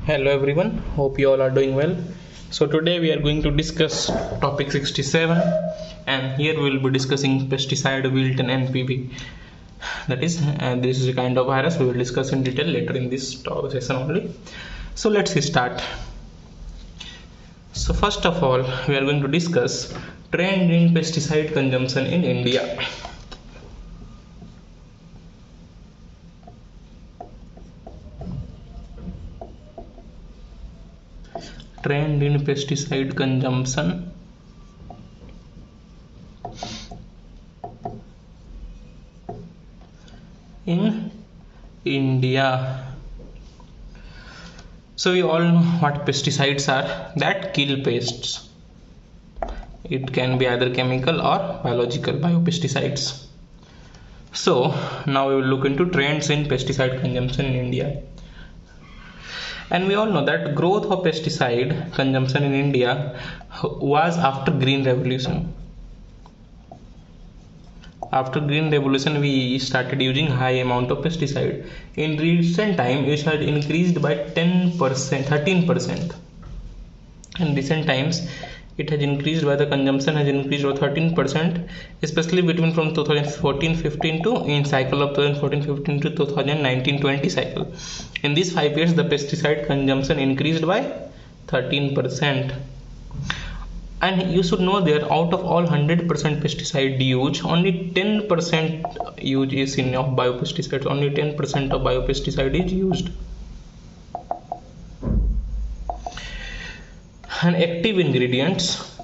Hello everyone, hope you all are doing well. So today we are going to discuss topic 67 and here we will be discussing pesticide, wilt and NPV. That is, this is a kind of virus we will discuss in detail later in this session only. So let's start. So first of all, we are going to discuss trend in pesticide consumption in India. Trend in pesticide consumption in India. So we all know what pesticides are, that kill pests. It can be either chemical or biological biopesticides. So now we will look into trends in pesticide consumption in India. And we all know that growth of pesticide consumption in India was after Green Revolution. After Green Revolution, we started using high amount of pesticide. In recent time, it had increased by 10%, 13%. In recent times, it has increased by the consumption has increased by 13%, especially between from 2014-15 to in cycle of 2014-15 to 2019-20 cycle. In these 5 years, the pesticide consumption increased by 13%. And you should know that out of all 100% pesticide use, only 10% use is in of biopesticides. Only 10% of biopesticide is used. And active ingredients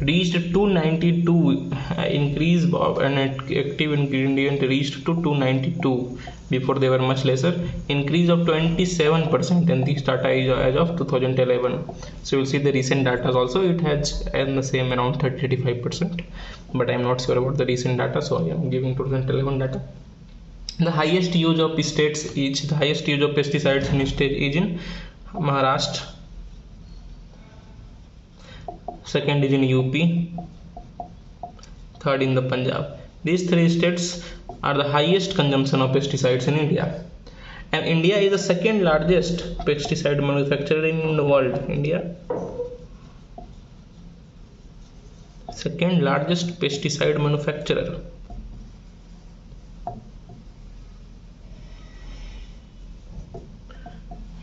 reached 292, increase of an active ingredient reached to 292. Before they were much lesser, increase of 27%, and this data is as of 2011. So you'll see the recent data also, it has in the same around 30-35%, but I'm not sure about the recent data, so I am giving 2011 data. The highest use of states is the highest use of pesticides in state is in Maharashtra. Second is in UP. Third in the Punjab. These 3 states are the highest consumption of pesticides in India. And India is the second largest pesticide manufacturer in the world. India, second largest pesticide manufacturer.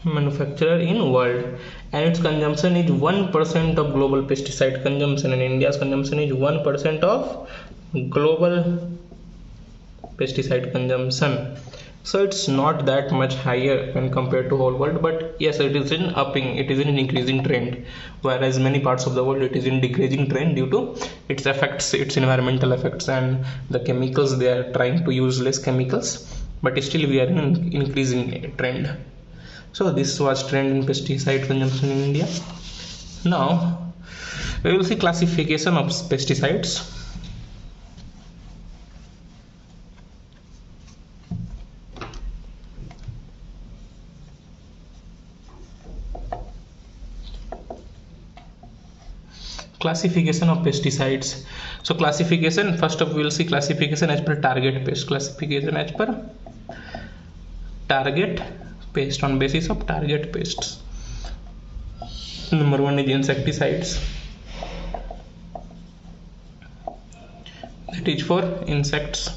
In world, and its consumption is 1% of global pesticide consumption, and India's consumption is 1% of global pesticide consumption. So it's not that much higher when compared to whole world, but yes, it is in upping, it is in an increasing trend, whereas many parts of the world it is in decreasing trend due to its effects, its environmental effects, and the chemicals. They are trying to use less chemicals, but still we are in an increasing trend. So this was trend in pesticide consumption in India. Now we will see classification of pesticides. Classification of pesticides. So classification, first of all we will see classification as per target pest. Classification as per target pest, on basis of target pests. Number 1 is insecticides, that is for insects.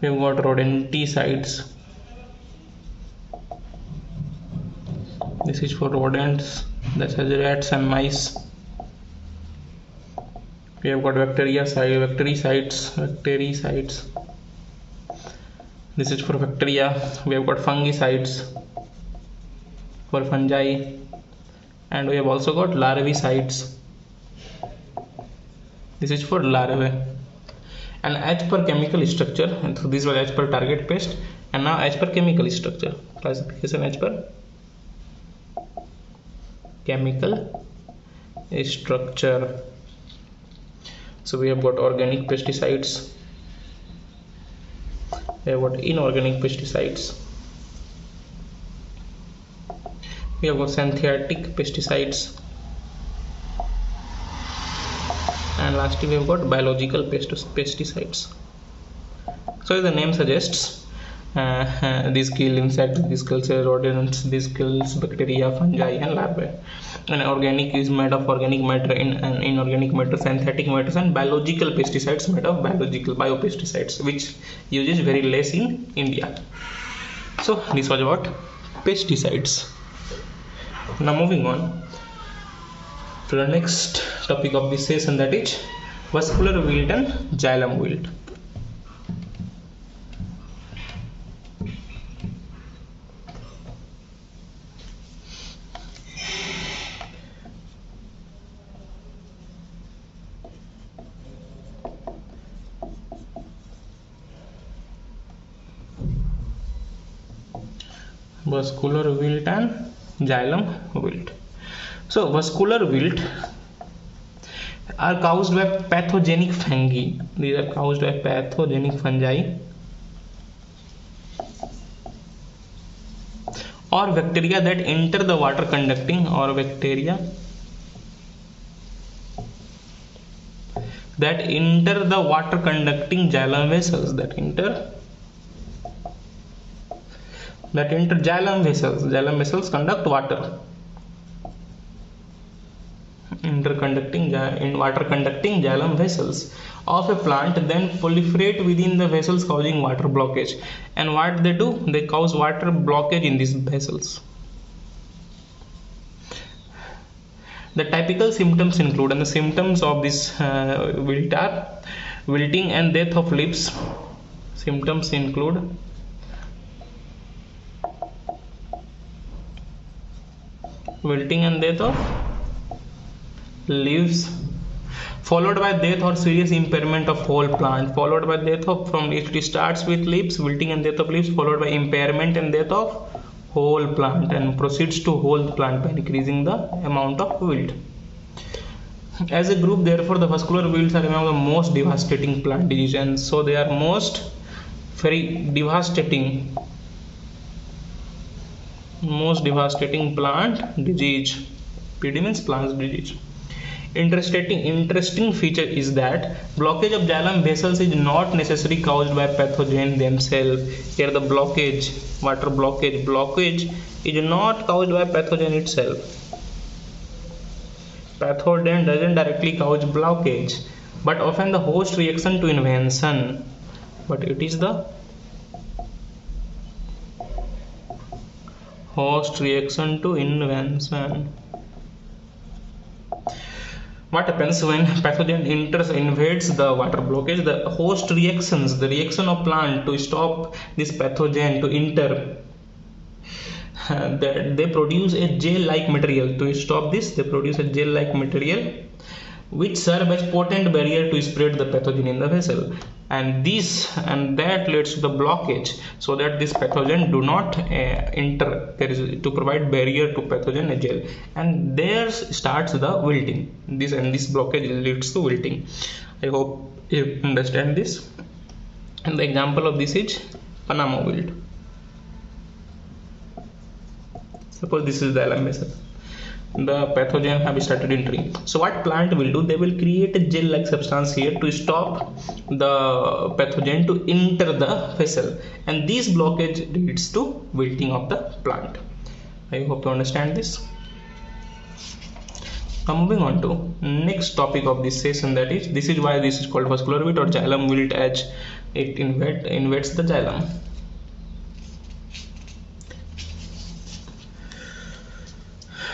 We have got rodenticides, this is for rodents, that has rats and mice. We have got bactericides. This is for bacteria. We have got fungicides for fungi, and we have also got larvicides. This is for larvae. And as per chemical structure, and so this was as per target pest, and now as per chemical structure. Classification as per chemical structure. So we have got organic pesticides, we have got inorganic pesticides, we have got synthetic pesticides, and lastly we have got biological pesticides. So as the name suggests, these kill insects, these kills rodents, these kills bacteria, fungi and larvae. And organic is made of organic matter, inorganic matter, synthetic matters, and biological pesticides made of biopesticides, which uses very less in India. So this was about pesticides. Now moving on to the next topic of this session, that is vascular wilt and xylem wilt. Vascular wilt and xylem wilt. So vascular wilt are caused by pathogenic fungi. These are caused by pathogenic fungi or bacteria that enter the water conducting xylem vessels, xylem vessels conduct water. Water conducting xylem vessels of a plant then proliferate within the vessels, causing water blockage. And what they do, they cause water blockage in these vessels. The typical symptoms include, and the symptoms of this wilt are wilting and death of leaves. Symptoms include wilting and death of leaves, followed by death or serious impairment of whole plant. It starts with leaves, wilting and death of leaves, followed by impairment and death of whole plant, and proceeds to whole plant by increasing the amount of wilt. As a group, therefore, the vascular wilts are one of the most devastating plant disease, and so they are very devastating plant disease. PD means plant disease. Interesting feature is that blockage of xylem vessels is not necessarily caused by pathogen themselves. Here the water blockage is not caused by pathogen itself. Pathogen doesn't directly cause blockage, but often the host reaction to invasion. But it is the host reaction to invasion. What happens when pathogen invades the water blockage? The host reactions, the reaction of plant to stop this pathogen to enter, they produce a gel-like material. To stop this, they produce a gel-like material which serve as potent barrier to spread the pathogen in the vessel, and that leads to the blockage, so that this pathogen do not enter. There is to provide barrier to pathogen, a gel, and there starts the wilting. This blockage leads to wilting. I hope you understand this. And the example of this is Panama wilt. Suppose this is the xylem vessel. The pathogen have started entering. So what plant will do? They will create a gel-like substance here to stop the pathogen to enter the vessel, and this blockage leads to wilting of the plant. I hope you understand this. Now moving on to next topic of this session, that is, this is why this is called vascular wilt or xylem wilt, as it invades the xylem.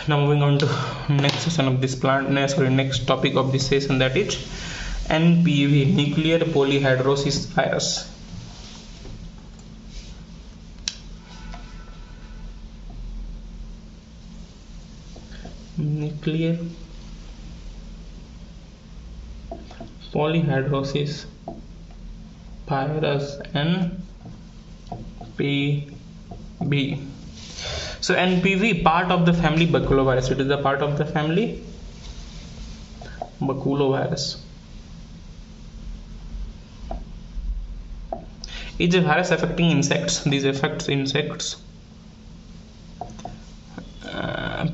Now moving on to next session of this next topic of this session, that is NPV, nuclear polyhedrosis virus. Nuclear polyhedrosis virus, NPV. So NPV, part of the family baculovirus. It is a part of the family baculovirus. It's a virus affecting insects. These affects insects,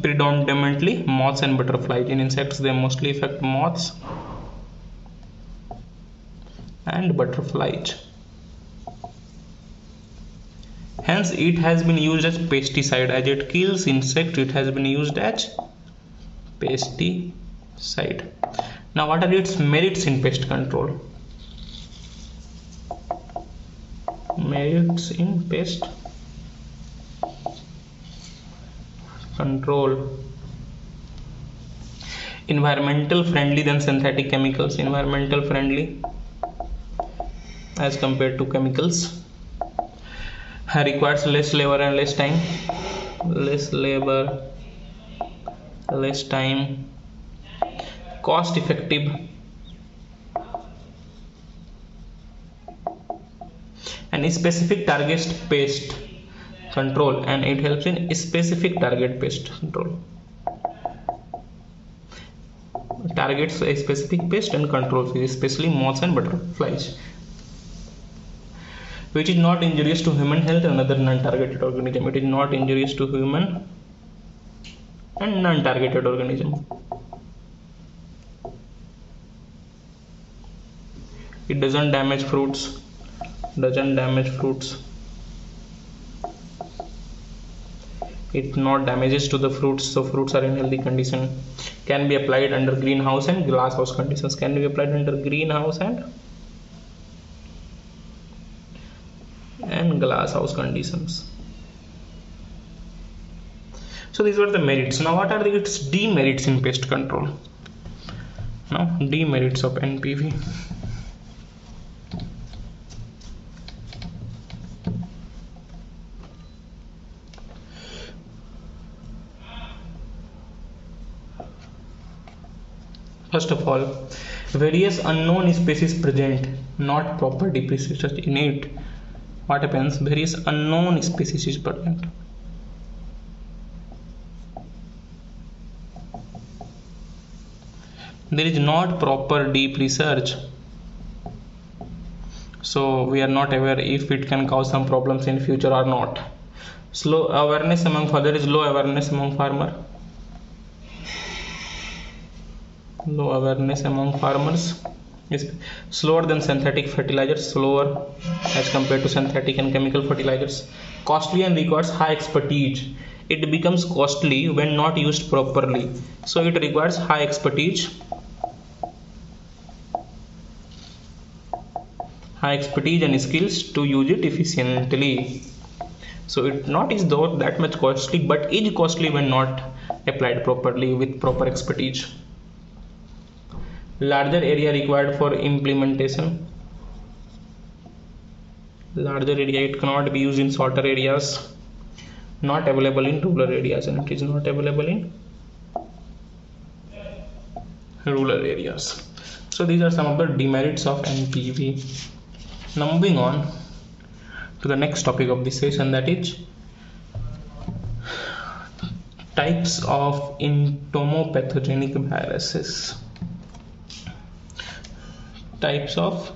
predominantly moths and butterflies. In insects, they mostly affect moths and butterflies. Hence it has been used as pesticide. As it kills insect, it has been used as pesticide. Now what are its merits in pest control? Merits in pest control. Environmental friendly than synthetic chemicals. Environmental friendly as compared to chemicals. Requires less labor and less time. Less labor, less time. Cost effective. And specific target pest control, and it helps in specific target pest control. Targets a specific pest and controls, especially moths and butterflies, which is not injurious to human health and other non-targeted organism. It is not injurious to human and non-targeted organism. It doesn't damage fruits. It not damages to the fruits, so fruits are in healthy condition. Can be applied under greenhouse and glasshouse conditions. Can be applied under greenhouse and glasshouse conditions. So these were the merits. Now what are its demerits in pest control? Now demerits of NPV. First of all, various unknown species present, not properly researched in it. What happens? Various unknown species is present. There is not proper deep research, so we are not aware if it can cause some problems in future or not. Slow awareness among farmers. Is low awareness among farmer. Low awareness among farmers is slower than synthetic fertilizers, slower as compared to synthetic and chemical fertilizers. Costly and requires high expertise. It becomes costly when not used properly, so it requires high expertise. High expertise and skills to use it efficiently. So it not is though that much costly, but is costly when not applied properly with proper expertise. Larger area required for implementation. Larger area, it cannot be used in shorter areas. Not available in rural areas, and it is not available in rural areas. So these are some of the demerits of NPV. Now moving on to the next topic of this session, that is types of entomopathogenic viruses. Types of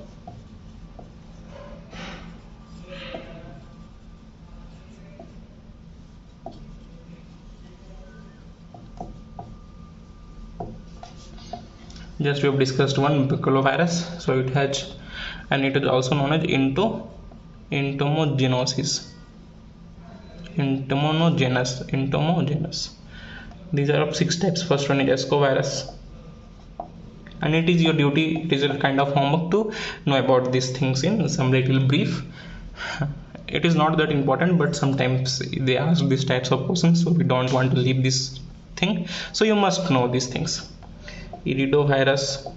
just we have discussed one baculovirus, so it has, and it is also known as entomogenosis. Entomogenous. These are of 6 types. First one is ascovirus, and it is your duty, it is a kind of homework to know about these things in some little brief. It is not that important, but sometimes they ask these types of questions, so we don't want to leave this thing, so you must know these things. Iridovirus,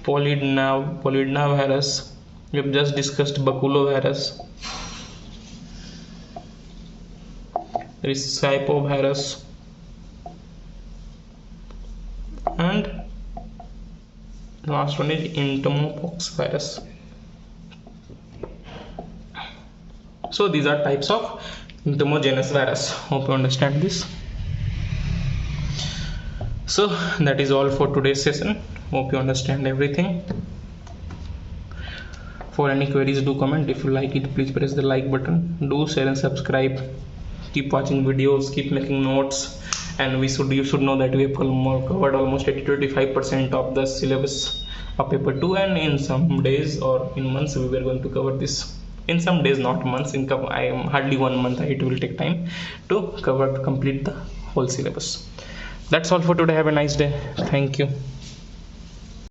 Polydna virus, we have just discussed baculovirus. There is Saipovirus, and last one is entomopox virus. So these are types of entomogenous virus. Hope you understand this. So that is all for today's session. Hope you understand everything. For any queries, do comment. If you like it, please press the like button. Do share and subscribe. Keep watching videos, keep making notes, and you should know that we have covered almost 80 to 85% of the syllabus of paper 2, and in some days or in months we were going to cover this. In some days, not months, I am hardly 1 month it will take time to complete the whole syllabus. That's all for today. Have a nice day. Thank you.